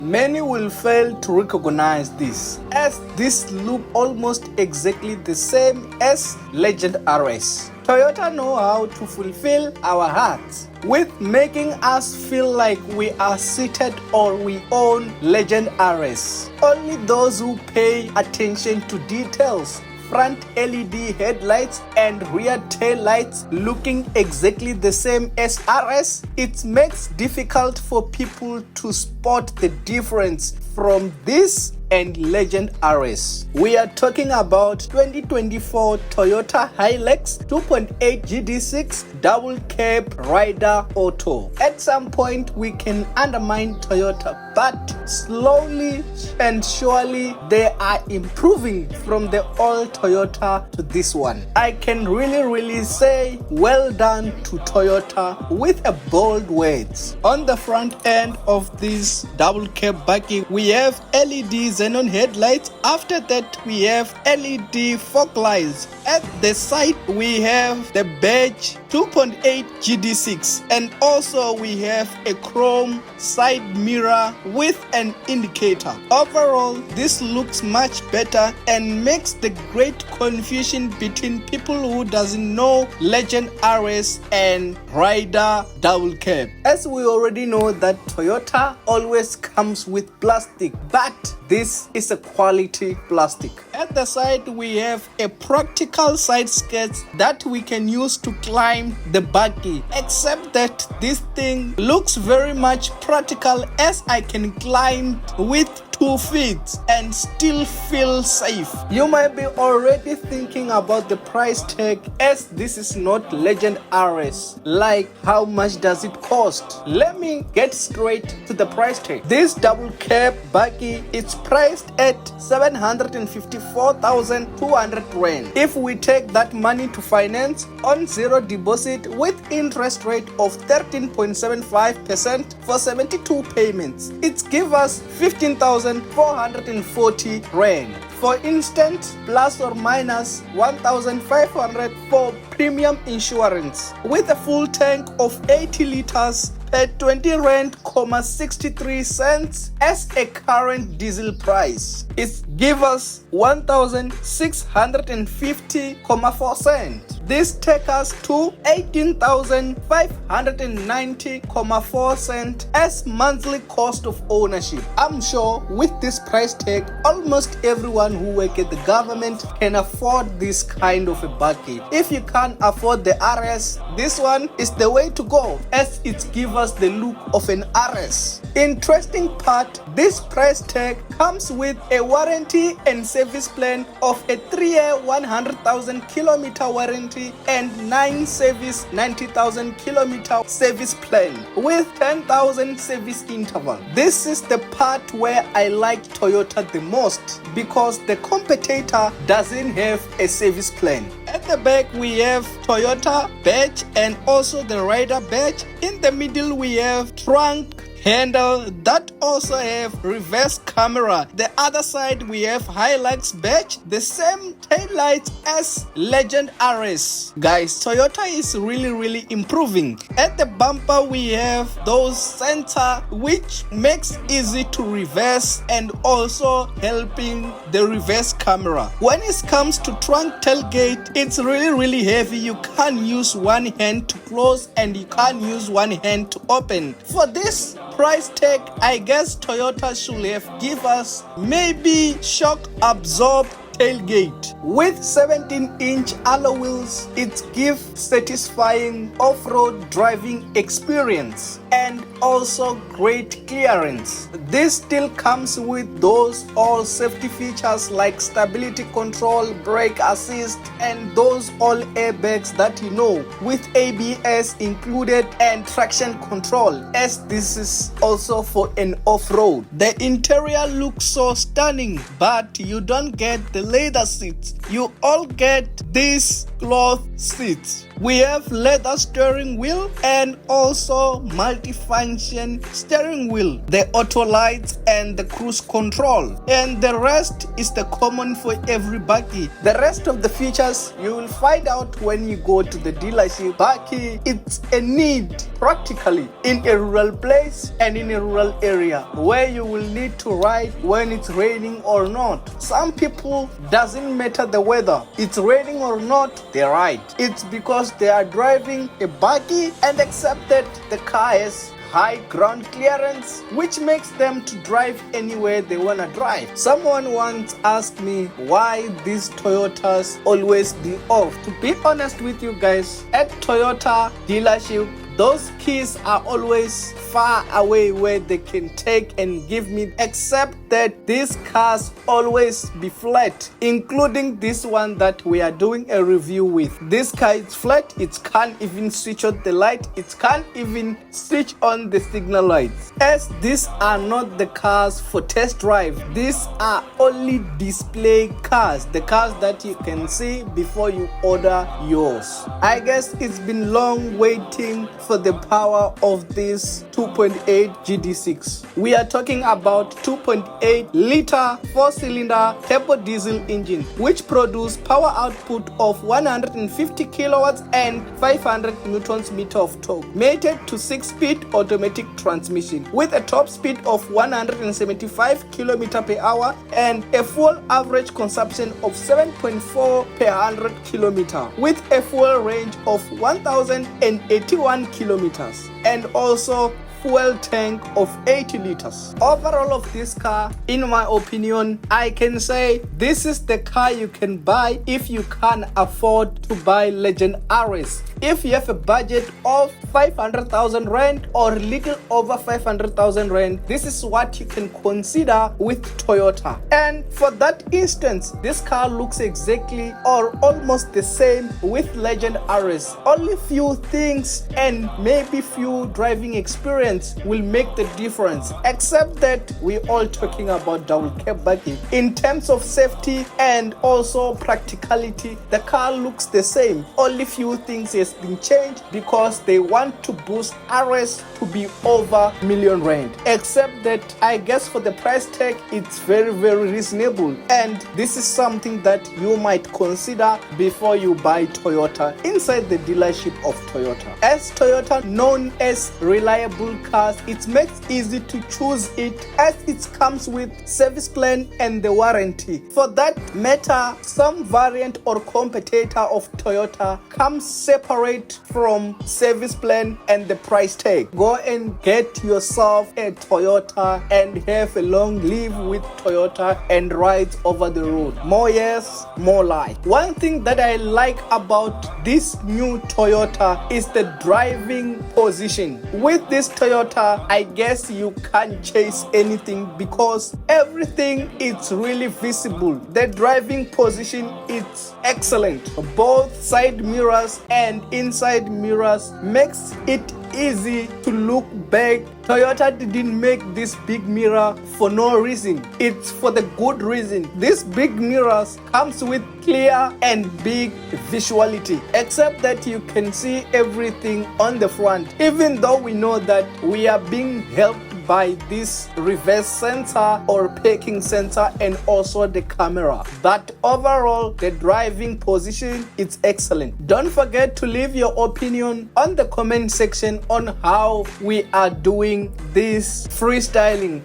Many will fail to recognize this, as this look almost exactly the same as Legend RS. Toyota know how to fulfill our hearts with making us feel like we are seated or we own Legend RS. Only those who pay attention to details, front LED headlights and rear tail lights looking exactly the same as RS, it makes difficult for people to spot the difference from this and Legend RS. We are talking about 2024 Toyota Hilux 2.8GD-6 double cab Raider Auto. At some point we can undermine Toyota, but slowly and surely they are improving from the old Toyota to this one. I can really say well done to Toyota with a bold words. On the front end of this double cab bakkie we have LED xenon headlights. After that we have LED fog lights. At the side we have the badge 2.8GD-6 and also we have a chrome side mirror with an indicator. Overall this looks much better and makes the great confusion between people who doesn't know Legend RS and Raider double cab. As we already know that Toyota always comes with plastic, but this is a quality plastic. At the side we have a practical side skirts that we can use to climb the bakkie, except that this thing looks very much practical as I can climb with 2 feet and still feel safe. You might be already thinking about the price tag, as this is not Legend RS. Like, how much does it cost? Let me get straight to the price tag. This double cab bakkie is priced at 754,200 rand. If we take that money to finance on zero deposit with interest rate of 13.75% for 72 payments, it gives us 15,440 rand. For instance, plus or minus 1,500 for premium insurance with a full tank of 80 liters at 20 rand, 63 cents as a current diesel price. It gives us 1,650.4 cents. This takes us to 18,590.4 cents as monthly cost of ownership. I'm sure with this price tag, almost everyone who works at the government can afford this kind of a bakkie. If you can't afford the RS, this one is the way to go, as it gives us the look of an RS. Interesting part, this price tag comes with a warranty and service plan of a 3-year 100,000 kilometer warranty and 9 service 90,000 kilometer service plan with 10,000 service interval. This is the part where I like Toyota the most, because the competitor doesn't have a service plan. At the back we have Toyota badge and also the Raider badge. In the middle we have trunk handle that also have reverse camera. The other side we have Hilux badge, the same tail lights as Legend RS. Guys, Toyota is really improving. At the bumper we have those sensor which makes easy to reverse and also helping the reverse camera. When it comes to trunk tailgate, it's really heavy. You can't use one hand to close and you can't use one hand to open. For this price tag, I guess Toyota should have give us maybe shock absorb tailgate. With 17-inch alloy wheels, it gives satisfying off-road driving experience and also great clearance. This still comes with those all safety features like stability control, brake assist, and those all airbags that you know, with ABS included and traction control, as this is also for an off-road. The interior looks so stunning, but you don't get the leather seats. You all get these cloth seats. We have leather steering wheel and also multi-function steering wheel, the auto lights and the cruise control, and the rest is the common for every bakkie. The rest of the features you will find out when you go to the dealership. Bakkie, it's a need practically in a rural place and in a rural area where you will need to ride when it's raining or not. Some people, doesn't matter the weather, it's raining or not, they ride. It's because they are driving a bakkie and accept that the car has high ground clearance, which makes them to drive anywhere they wanna drive. Someone once asked me why these Toyotas always be off. To be honest with you guys, at Toyota dealership, those keys are always far away where they can take and give me, except that these cars always be flat, including this one that we are doing a review with. This car is flat, it can't even switch on the light, it can't even switch on the signal lights. As these are not the cars for test drive, these are only display cars, the cars that you can see before you order yours. I guess it's been long waiting for the power of this 2.8GD-6. We are talking about 2.8 liter 4-cylinder turbo diesel engine, which produce power output of 150 kilowatts and 500 newtons meter of torque, mated to 6-speed automatic transmission with a top speed of 175 kilometers per hour and a fuel average consumption of 7.4 per 100 kilometers, with a fuel range of 1081 kilometers and also fuel tank of 80 liters. Overall of this car, in my opinion, I can say this is the car you can buy if you can afford to buy Legend RS. If you have a budget of 500,000 rand or little over 500,000 rand, this is what you can consider with Toyota. And for that instance, this car looks exactly or almost the same with Legend RS. Only few things and maybe few driving experience will make the difference, except that we're all talking about double cab bakkie. In terms of safety and also practicality, the car looks the same. Only few things has been changed because they want to boost RS to be over million rand, except that I guess for the price tag it's very reasonable, and this is something that you might consider before you buy Toyota inside the dealership of Toyota. As Toyota known as reliable cars, it makes easy to choose it as it comes with service plan and the warranty. For that matter, some variant or competitor of Toyota comes separate from service plan and the price tag. Go and get yourself a Toyota and have a long live with Toyota and ride over the road. More years, more life. One thing that I like about this new Toyota is the driving position. With this Toyota, I guess you can't chase anything because everything is really visible. The driving position is excellent. Both side mirrors and inside mirrors makes it easy to look back. Toyota didn't make this big mirror for no reason. It's for the good reason. These big mirrors comes with clear and big visuality, except that you can see everything on the front, even though we know that we are being helped by this reverse sensor or parking sensor and also the camera. But overall, the driving position is excellent. Don't forget to leave your opinion on the comment section on how we are doing this freestyling.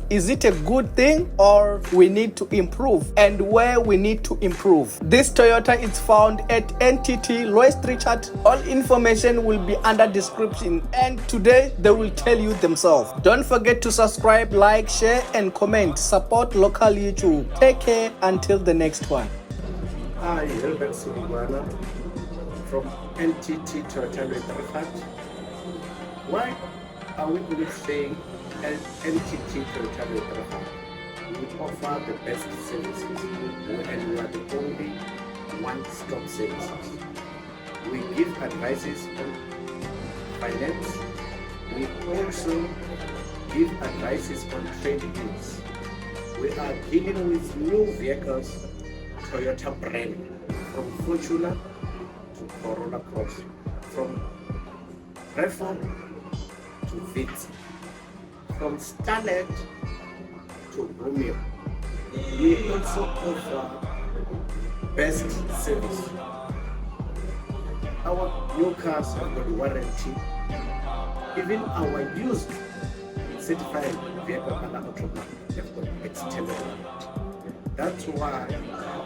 Is it a good thing or we need to improve, and where we need to improve? This Toyota is found at NTT Trichardt. All information will be under description, and today they will tell you themselves. Don't forget to subscribe, like, share and comment. Support local YouTube. Take care until the next one. Hi, Burger Rissik from NTT Toyota Their. Why are we always saying NTT Toyota Their? We offer the best services and we are the only one-stop services. We give advices on finance. We also give advices on trade-ins. We are dealing with new vehicles, Toyota brand, from Fortuner to Corolla Cross, from Reform to Vitz, from Starlet to Romeo. We also offer best service. Our new cars have got warranty Even our used certified vehicle under Autroma have got extended warranty. That's why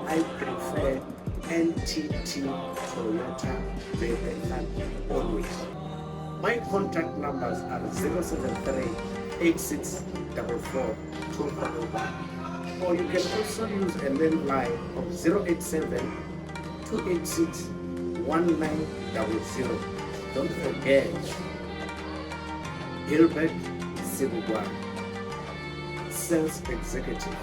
I prefer NTT Toyota Their always. My contact numbers are 073-8644-241, or you can also use a landline of 087-286-1900. Don't forget, Gilbert Sibugwa, Sales Executive.